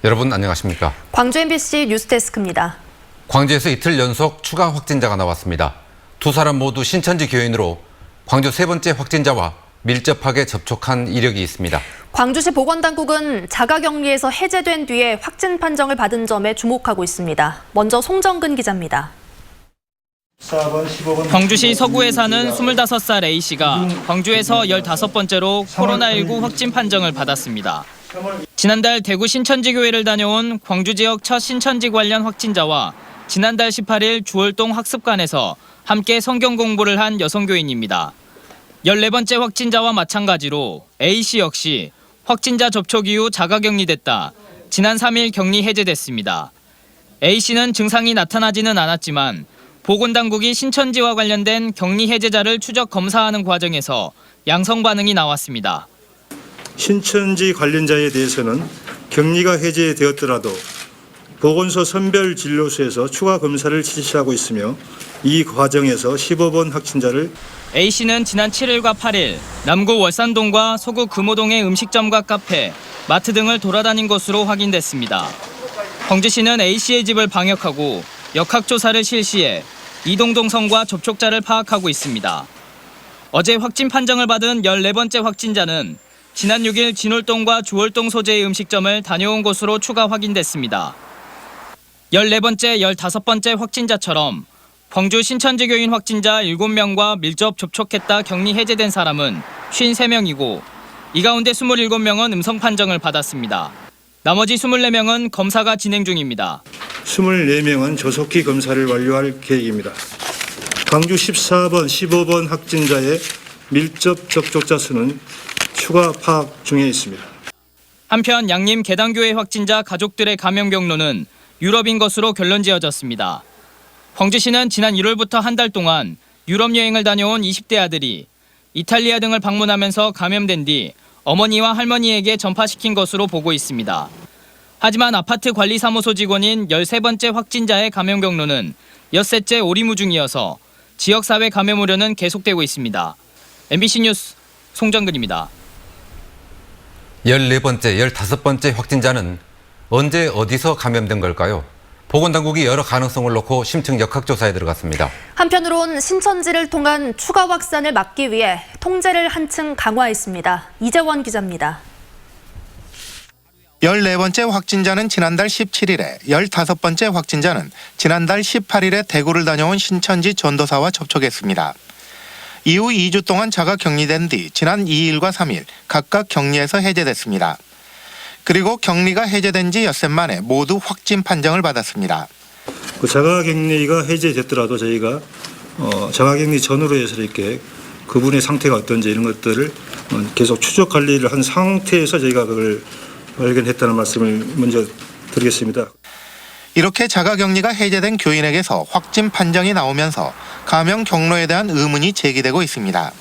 여러분 안녕하십니까? 광주 MBC 뉴스데스크입니다. 광주에서 이틀 연속 추가 확진자가 나왔습니다. 두 사람 모두 신천지 교인으로 광주 세 번째 확진자와 밀접하게 접촉한 이력이 있습니다. 광주시 보건당국은 자가격리에서 해제된 뒤에 확진 판정을 받은 점에 주목하고 있습니다. 먼저 송정근 기자입니다. 광주시 서구에 사는 25살 A씨가 광주에서 15번째로 코로나19 확진 판정을 받았습니다. 지난달 대구 신천지교회를 다녀온 광주 지역 첫 신천지 관련 확진자와 지난달 18일 주월동 학습관에서 함께 성경 공부를 한 여성교인입니다. 14번째 확진자와 마찬가지로 A씨 역시 확진자 접촉 이후 자가격리됐다 지난 3일 격리 해제됐습니다. A씨는 증상이 나타나지는 않았지만 보건당국이 신천지와 관련된 격리 해제자를 추적 검사하는 과정에서 양성 반응이 나왔습니다. 신천지 관련자에 대해서는 격리가 해제되었더라도 보건소 선별진료소에서 추가 검사를 실시하고 있으며 이 과정에서 15번 확진자를 A씨는 지난 7일과 8일 남구 월산동과 소구 금호동의 음식점과 카페, 마트 등을 돌아다닌 것으로 확인됐습니다. 광주시는 A씨의 집을 방역하고 역학조사를 실시해 이동동선과 접촉자를 파악하고 있습니다. 어제 확진 판정을 받은 14번째 확진자는 지난 6일 진월동과 주월동 소재의 음식점을 다녀온 것으로 추가 확인됐습니다. 14번째, 15번째 확진자처럼 광주 신천지교인 확진자 7명과 밀접 접촉했다 격리 해제된 사람은 53명이고 이 가운데 27명은 음성 판정을 받았습니다. 나머지 24명은 검사가 진행 중입니다. 24명은 조속히 검사를 완료할 계획입니다. 광주 14번, 15번 확진자의 밀접 접촉자 수는 추가 파악 중에 있습니다. 한편 양림 계당교회 확진자 가족들의 감염 경로는 유럽인 것으로 결론지어졌습니다. 광주시는 지난 1월부터 한 달 동안 유럽 여행을 다녀온 20대 아들이 이탈리아 등을 방문하면서 감염된 뒤 어머니와 할머니에게 전파시킨 것으로 보고 있습니다. 하지만 아파트 관리사무소 직원인 13번째 확진자의 감염 경로는 엿새째 오리무중이어서 지역사회 감염 우려는 계속되고 있습니다. MBC 뉴스 송정근입니다. 14번째, 15번째 확진자는 언제 어디서 감염된 걸까요? 보건당국이 여러 가능성을 놓고 심층 역학조사에 들어갔습니다. 한편으론 신천지를 통한 추가 확산을 막기 위해 통제를 한층 강화했습니다. 이재원 기자입니다. 14번째 확진자는 지난달 17일에, 15번째 확진자는 지난달 18일에 대구를 다녀온 신천지 전도사와 접촉했습니다. 이후 2주 동안 자가 격리된 뒤 지난 2일과 3일 각각 격리에서 해제됐습니다. 그리고 격리가 해제된 지 엿새 만에 모두 확진 판정을 받았습니다. 자가격리가 해제됐더라도 저희가 자가격리 전후로 해서 이렇게 그분의 상태가 어떤지 이런 것들을 계속 추적 관리를 한 상태에서 저희가 그걸 발견했다는 말씀을 먼저 드리겠습니다. 이렇게 자가격리가 해제된 교인에게서 확진 판정이 나오면서 감염 경로에 대한 의문이 제기되고 있습니다.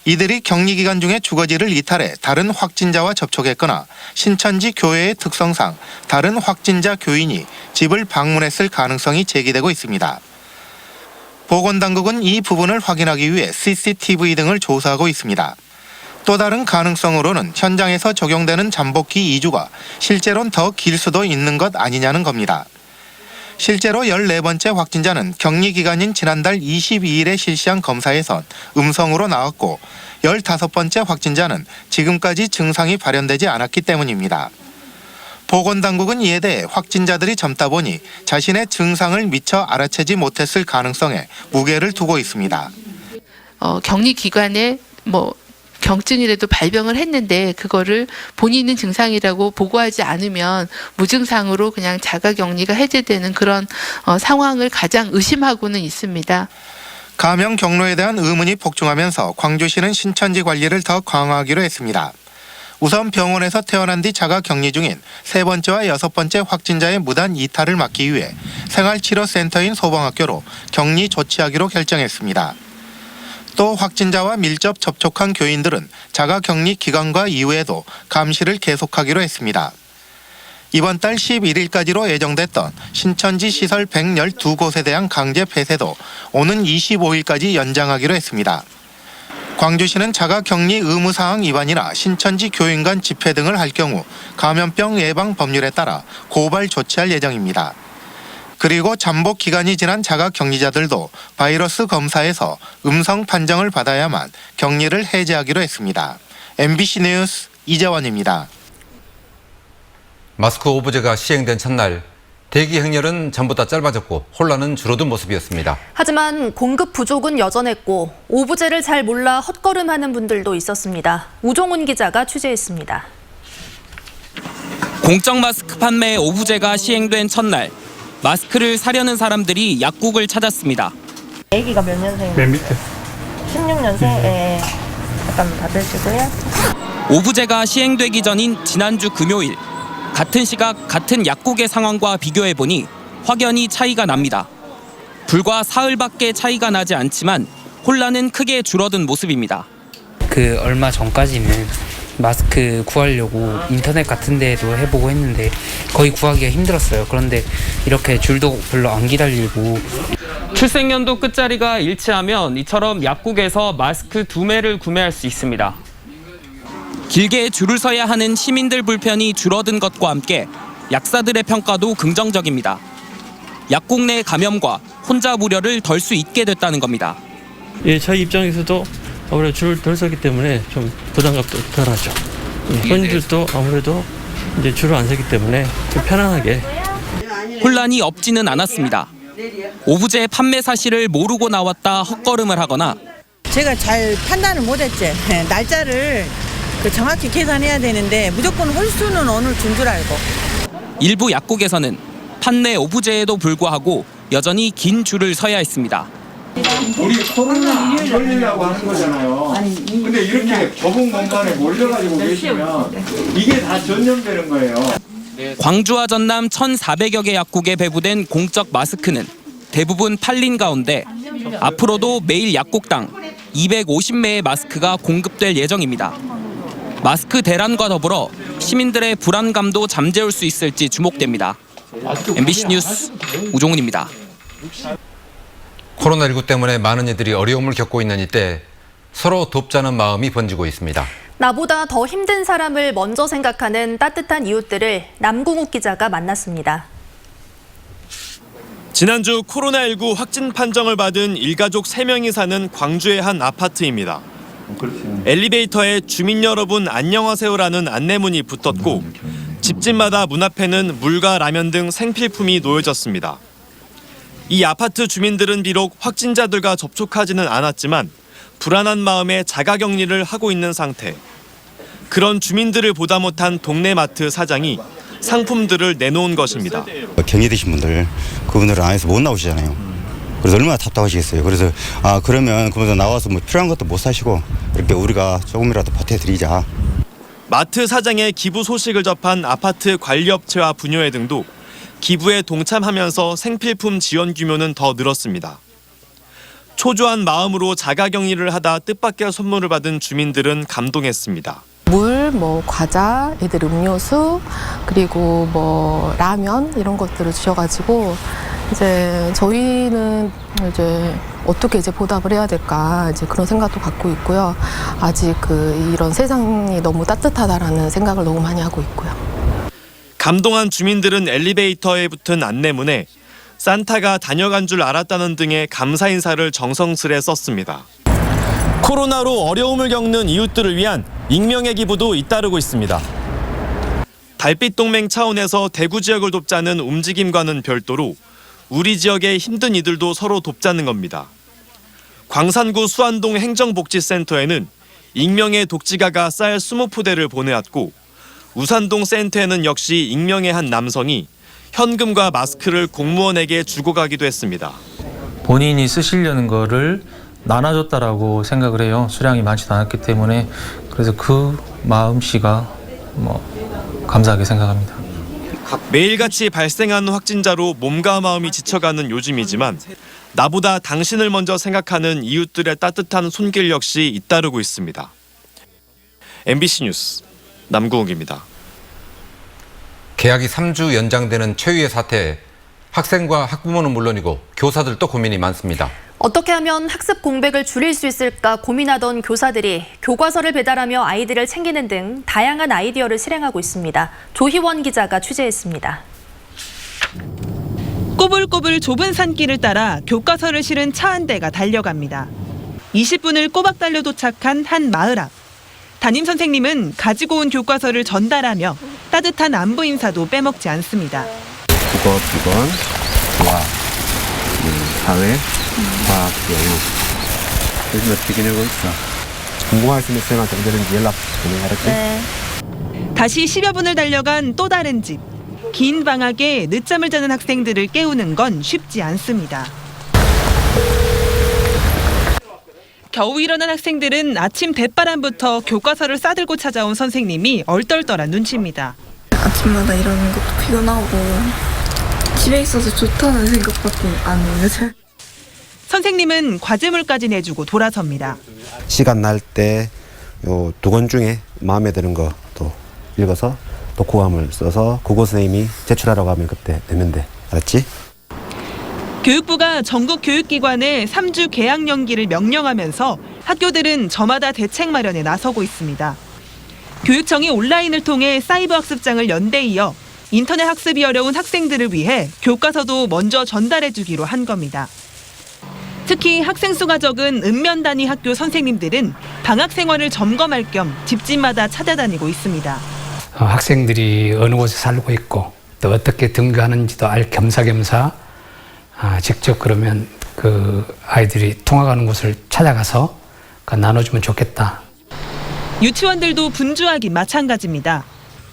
이들이 격리 기간 중에 주거지를 이탈해 다른 확진자와 접촉했거나 신천지 교회의 특성상 다른 확진자 교인이 집을 방문했을 가능성이 제기되고 있습니다. 보건당국은 이 부분을 확인하기 위해 CCTV 등을 조사하고 있습니다. 또 다른 가능성으로는 현장에서 적용되는 잠복기 2주가 실제로는 더 길 수도 있는 것 아니냐는 겁니다. 실제로 14번째 확진자는 격리 기간인 지난달 22일에 실시한 검사에선 음성으로 나왔고 15번째 확진자는 지금까지 증상이 발현되지 않았기 때문입니다. 보건당국은 이에 대해 확진자들이 젊다 보니 자신의 증상을 미처 알아채지 못했을 가능성에 무게를 두고 있습니다. 격리 기간에 경증이라도 발병을 했는데 그거를 본인은 증상이라고 보고하지 않으면 무증상으로 그냥 자가격리가 해제되는 그런 상황을 가장 의심하고는 있습니다. 감염 경로에 대한 의문이 폭증하면서 광주시는 신천지 관리를 더 강화하기로 했습니다. 우선 병원에서 태어난 뒤 자가격리 중인 3번째와 6번째 확진자의 무단 이탈을 막기 위해 생활치료센터인 소방학교로 격리 조치하기로 결정했습니다. 또 확진자와 밀접 접촉한 교인들은 자가격리 기간과 이후에도 감시를 계속하기로 했습니다. 이번 달 11일까지로 예정됐던 신천지 시설 112곳에 대한 강제 폐쇄도 오는 25일까지 연장하기로 했습니다. 광주시는 자가격리 의무사항 위반이나 신천지 교인 집회 등을 할 경우 감염병 예방 법률에 따라 고발 조치할 예정입니다. 그리고 잠복 기간이 지난 자가격리자들도 바이러스 검사에서 음성 판정을 받아야만 격리를 해제하기로 했습니다. MBC 뉴스 이재원입니다. 마스크 오브제가 시행된 첫날 대기 행렬은 전보다 짧아졌고 혼란은 줄어든 모습이었습니다. 하지만 공급 부족은 여전했고 오브제를 잘 몰라 헛걸음하는 분들도 있었습니다. 우종훈 기자가 취재했습니다. 공적 마스크 판매 오브제가 시행된 첫날 마스크를 사려는 사람들이 약국을 찾았습니다. 아기가 몇 년생이에요? 맨 밑에 16년생? 예. 잠깐 받으시고요. 오브제가 시행되기 전인 지난주 금요일 같은 시각 같은 약국의 상황과 비교해보니 확연히 차이가 납니다. 불과 사흘밖에 차이가 나지 않지만 혼란은 크게 줄어든 모습입니다. 얼마 전까지는 마스크 구하려고 인터넷 같은 데도 해보고 했는데 거의 구하기가 힘들었어요. 그런데 이렇게 줄도 별로 안 기다리고 출생연도 끝자리가 일치하면 이처럼 약국에서 마스크 2매를 구매할 수 있습니다. 길게 줄을 서야 하는 시민들 불편이 줄어든 것과 함께 약사들의 평가도 긍정적입니다. 약국 내 감염과 혼자 무료를 덜 수 있게 됐다는 겁니다. 예, 저희 입장에서도 아무래도 줄을 덜 서기 때문에 좀 부담감도 덜하죠. 손님들도 아무래도 이제 줄을 안 서기 때문에 좀 편안하게. 혼란이 없지는 않았습니다. 오브제 판매 사실을 모르고 나왔다 헛걸음을 하거나 제가 잘 판단을 못했지. 날짜를 정확히 계산해야 되는데 무조건 홀수는 오늘 준 줄 알고. 일부 약국에서는 판매 오브제에도 불구하고 여전히 긴 줄을 서야 했습니다. 우리 코로나 안 걸리려고 하는 거잖아요. 근데 이렇게 좁은 공간에 몰려가지고 계시면 이게 다 전염되는 거예요. 광주와 전남 1,400여 개 약국에 배부된 공적 마스크는 대부분 팔린 가운데 앞으로도 매일 약국당 250매의 마스크가 공급될 예정입니다. 마스크 대란과 더불어 시민들의 불안감도 잠재울 수 있을지 주목됩니다. MBC 뉴스 우종훈입니다. 코로나19 때문에 많은 이들이 어려움을 겪고 있는 이때 서로 돕자는 마음이 번지고 있습니다. 나보다 더 힘든 사람을 먼저 생각하는 따뜻한 이웃들을 남궁욱 기자가 만났습니다. 지난주 코로나19 확진 판정을 받은 일가족 3명이 사는 광주의 한 아파트입니다. 엘리베이터에 주민 여러분 안녕하세요라는 안내문이 붙었고 집집마다 문 앞에는 물과 라면 등 생필품이 놓여졌습니다. 이 아파트 주민들은 비록 확진자들과 접촉하지는 않았지만 불안한 마음에 자가격리를 하고 있는 상태. 그런 주민들을 보다 못한 동네 마트 사장이 상품들을 내놓은 것입니다. 격리되신 분들, 그분들은 안에서 못 나오시잖아요. 그래서 얼마나 답답하시겠어요. 그래서 그러면 그분들 나와서 뭐 필요한 것도 못 사시고 이렇게 우리가 조금이라도 보태드리자. 마트 사장의 기부 소식을 접한 아파트 관리업체와 분여회 등도 기부에 동참하면서 생필품 지원 규모는 더 늘었습니다. 초조한 마음으로 자가격리를 하다 뜻밖의 선물을 받은 주민들은 감동했습니다. 물, 과자, 애들 음료수, 그리고 라면 이런 것들을 주셔가지고 이제 저희는 이제 어떻게 이제 보답을 해야 될까 이제 그런 생각도 갖고 있고요. 아직 이런 세상이 너무 따뜻하다라는 생각을 너무 많이 하고 있고요. 감동한 주민들은 엘리베이터에 붙은 안내문에 산타가 다녀간 줄 알았다는 등의 감사 인사를 정성스레 썼습니다. 코로나로 어려움을 겪는 이웃들을 위한 익명의 기부도 잇따르고 있습니다. 달빛 동맹 차원에서 대구 지역을 돕자는 움직임과는 별도로 우리 지역의 힘든 이들도 서로 돕자는 겁니다. 광산구 수안동 행정복지센터에는 익명의 독지가가 쌀 20포대를 보내왔고 우산동 센터에는 역시 익명의 한 남성이 현금과 마스크를 공무원에게 주고 가기도 했습니다. 본인이 쓰시려는 거를 나눠줬다라고 생각을 해요. 수량이 많지도 않았기 때문에. 그래서 그 마음씨가 감사하게 생각합니다. 매일같이 발생하는 확진자로 몸과 마음이 지쳐가는 요즘이지만 나보다 당신을 먼저 생각하는 이웃들의 따뜻한 손길 역시 잇따르고 있습니다. MBC 뉴스 남궁욱입니다. 계약이 3주 연장되는 최유의 사태에 학생과 학부모는 물론이고 교사들도 고민이 많습니다. 어떻게 하면 학습 공백을 줄일 수 있을까 고민하던 교사들이 교과서를 배달하며 아이들을 챙기는 등 다양한 아이디어를 실행하고 있습니다. 조희원 기자가 취재했습니다. 꼬불꼬불 좁은 산길을 따라 교과서를 실은 차 한 대가 달려갑니다. 20분을 꼬박 달려 도착한 한 마을 앞. 담임 선생님은 가지고 온 교과서를 전달하며 따뜻한 안부 인사도 빼먹지 않습니다. 국어 2번, 수학, 사회, 과학, 영어. 요즘 어떻게 지내고 있어? 궁금할 수 있는 쌤한테 언제든지 연락 주면 알았지? 네. 다시 10여 분을 달려간 또 다른 집. 긴 방학에 늦잠을 자는 학생들을 깨우는 건 쉽지 않습니다. 겨우 일어난 학생들은 아침 대바람부터 교과서를 싸들고 찾아온 선생님이 얼떨떨한 눈치입니다. 아침마다 일어나는 것도 피곤하고 집에 있어서 좋다는 생각밖에 안 해요. 선생님은 과제물까지 내주고 돌아섭니다. 시간 날 때 요 두 권 중에 마음에 드는 거 또 읽어서 또 고함을 써서 국어 선생님이 제출하라고 하면 그때 내면 돼. 알았지? 교육부가 전국 교육기관에 3주 개학 연기를 명령하면서 학교들은 저마다 대책 마련에 나서고 있습니다. 교육청이 온라인을 통해 사이버 학습장을 연대 이어 인터넷 학습이 어려운 학생들을 위해 교과서도 먼저 전달해주기로 한 겁니다. 특히 학생 수가 적은 읍면 단위 학교 선생님들은 방학 생활을 점검할 겸 집집마다 찾아다니고 있습니다. 학생들이 어느 곳에 살고 있고 또 어떻게 등교하는지도 알 겸사겸사 직접 그러면 그 아이들이 통학하는 곳을 찾아가서 나눠주면 좋겠다. 유치원들도 분주하긴 마찬가지입니다.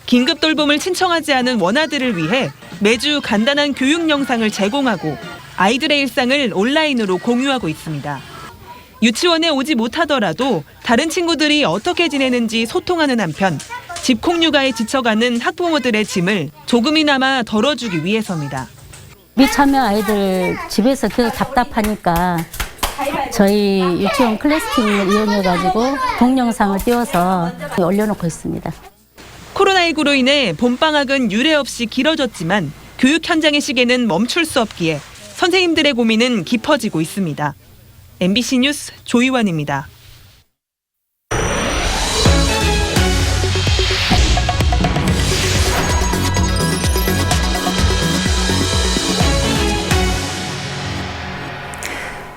긴급 돌봄을 신청하지 않은 원아들을 위해 매주 간단한 교육 영상을 제공하고 아이들의 일상을 온라인으로 공유하고 있습니다. 유치원에 오지 못하더라도 다른 친구들이 어떻게 지내는지 소통하는 한편 집콕육아에 지쳐가는 학부모들의 짐을 조금이나마 덜어주기 위해서입니다. 미참여 아이들 집에서 계속 답답하니까 저희 유치원 클래스팀을 이용해가지고 동영상을 띄워서 올려놓고 있습니다. 코로나19로 인해 봄방학은 유례 없이 길어졌지만 교육 현장의 시계는 멈출 수 없기에 선생님들의 고민은 깊어지고 있습니다. MBC 뉴스 조희원입니다.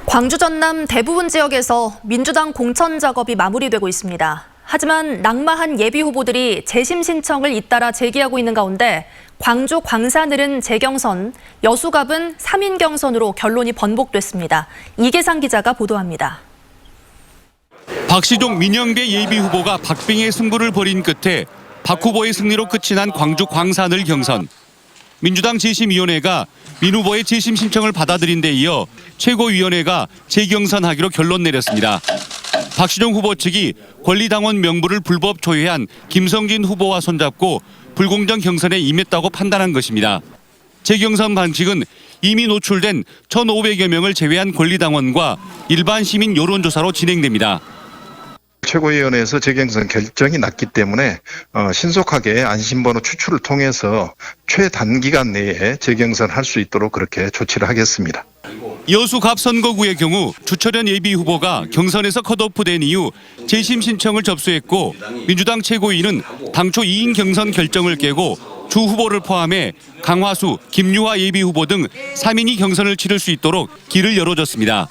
광주 전남 대부분 지역에서 민주당 공천 작업이 마무리되고 있습니다. 하지만 낙마한 예비 후보들이 재심 신청을 잇따라 제기하고 있는 가운데 광주 광산을은 재경선, 여수갑은 3인 경선으로 결론이 번복됐습니다. 이계상 기자가 보도합니다. 박시종 민영배 예비 후보가 박빙의 승부를 벌인 끝에 박 후보의 승리로 끝이 난 광주 광산을 경선. 민주당 재심위원회가 민 후보의 재심 신청을 받아들인 데 이어 최고위원회가 재경선하기로 결론 내렸습니다. 박시종 후보 측이 권리당원 명부를 불법 조회한 김성진 후보와 손잡고 불공정 경선에 임했다고 판단한 것입니다. 재경선 방식은 이미 노출된 1,500여 명을 제외한 권리당원과 일반 시민 여론조사로 진행됩니다. 최고위원회에서 재경선 결정이 났기 때문에 신속하게 안심번호 추출을 통해서 최단기간 내에 재경선할 수 있도록 그렇게 조치를 하겠습니다. 여수갑 선거구의 경우 주철현 예비 후보가 경선에서 컷오프된 이후 재심 신청을 접수했고 민주당 최고위는 당초 2인 경선 결정을 깨고 주 후보를 포함해 강화수, 김유화 예비 후보 등 3인이 경선을 치를 수 있도록 길을 열어줬습니다.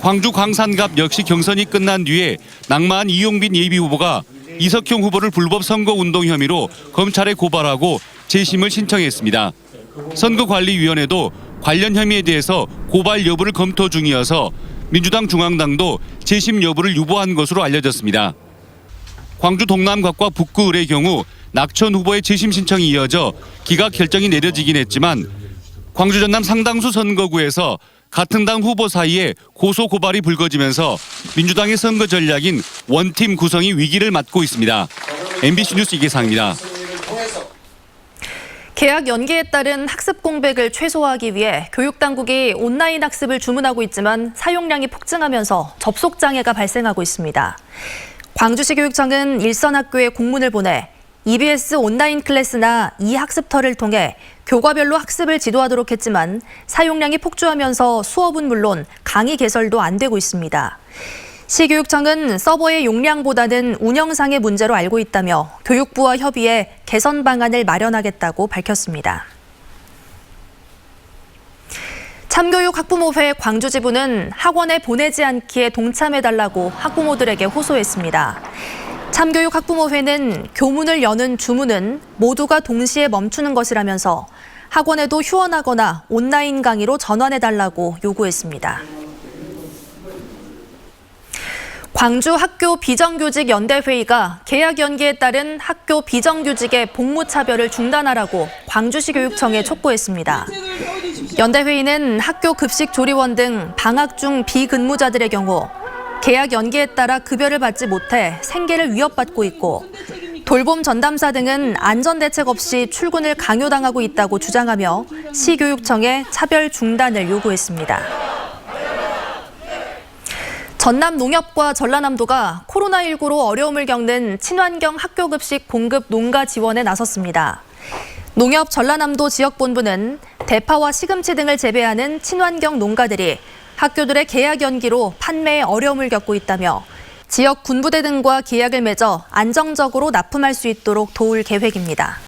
광주 광산갑 역시 경선이 끝난 뒤에 낙마한 이용빈 예비 후보가 이석형 후보를 불법 선거운동 혐의로 검찰에 고발하고 재심을 신청했습니다. 선거관리위원회도 관련 혐의에 대해서 고발 여부를 검토 중이어서 민주당 중앙당도 재심 여부를 유보한 것으로 알려졌습니다. 광주 동남갑과 북구을의 경우 낙천 후보의 재심 신청이 이어져 기각 결정이 내려지긴 했지만 광주 전남 상당수 선거구에서 같은 당 후보 사이에 고소 고발이 불거지면서 민주당의 선거 전략인 원팀 구성이 위기를 맞고 있습니다. MBC 뉴스 이계상입니다. 개학 연기에 따른 학습 공백을 최소화하기 위해 교육당국이 온라인 학습을 주문하고 있지만 사용량이 폭증하면서 접속 장애가 발생하고 있습니다. 광주시 교육청은 일선 학교에 공문을 보내 EBS 온라인 클래스나 이학습터를 통해 교과별로 학습을 지도하도록 했지만 사용량이 폭주하면서 수업은 물론 강의 개설도 안 되고 있습니다. 시교육청은 서버의 용량보다는 운영상의 문제로 알고 있다며 교육부와 협의해 개선 방안을 마련하겠다고 밝혔습니다. 참교육 학부모회 광주지부는 학원에 보내지 않기에 동참해달라고 학부모들에게 호소했습니다. 참교육 학부모회는 교문을 여는 주문은 모두가 동시에 멈추는 것이라면서 학원에도 휴원하거나 온라인 강의로 전환해달라고 요구했습니다. 광주 학교 비정규직 연대회의가 계약 연기에 따른 학교 비정규직의 복무차별을 중단하라고 광주시 교육청에 촉구했습니다. 연대회의는 학교 급식 조리원 등 방학 중 비근무자들의 경우 계약 연기에 따라 급여를 받지 못해 생계를 위협받고 있고 돌봄 전담사 등은 안전대책 없이 출근을 강요당하고 있다고 주장하며 시교육청에 차별 중단을 요구했습니다. 전남 농협과 전라남도가 코로나19로 어려움을 겪는 친환경 학교급식 공급 농가 지원에 나섰습니다. 농협 전라남도 지역본부는 대파와 시금치 등을 재배하는 친환경 농가들이 학교들의 계약 연기로 판매에 어려움을 겪고 있다며 지역 군부대 등과 계약을 맺어 안정적으로 납품할 수 있도록 도울 계획입니다.